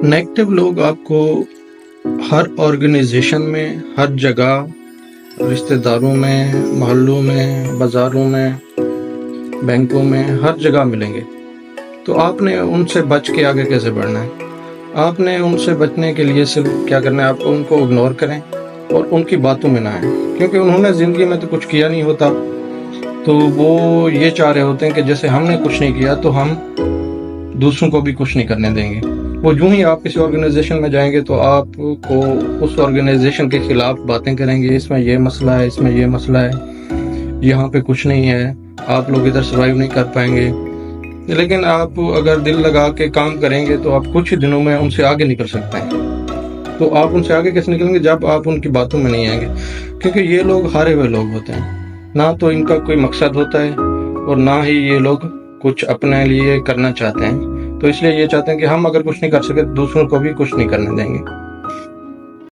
Negative लोग आपको हर organisation में, हर जगह, रिश्तेदारों में, मोहल्लों में, बाज़ारों में, बैंकों में, हर जगह मिलेंगे। तो आपने उनसे बच के आगे कैसे बढ़ना है? आपने उनसे बचने के लिए सिर्फ क्या करना है, आपको उनको इग्नोर करें और उनकी बातों में ना आए, क्योंकि उन्होंने ज़िंदगी में तो कुछ किया नहीं होता। तो वो ये चाह रहे होते हैं कि जैसे हमने कुछ नहीं किया तो हम दूसरों को भी कुछ नहीं करने देंगे। वो यूं ही आप किसी ऑर्गेनाइजेशन में जाएंगे तो आपको उस ऑर्गेनाइजेशन के खिलाफ बातें करेंगे, इसमें ये मसला है, इसमें ये मसला है, यहाँ पे कुछ नहीं है, आप लोग इधर सर्वाइव नहीं कर पाएंगे। लेकिन आप अगर दिल लगा के काम करेंगे तो आप कुछ ही दिनों में उनसे आगे निकल सकते हैं। तो आप उनसे आगे कैसे निकलेंगे? जब आप उनकी बातों में नहीं आएंगे, क्योंकि ये लोग हारे हुए लोग होते हैं। ना तो इनका कोई मकसद होता है और ना ही ये लोग कुछ अपने लिए करना चाहते हैं। तो इसलिए ये चाहते हैं कि हम अगर कुछ नहीं कर सके दूसरों को भी कुछ नहीं करने देंगे।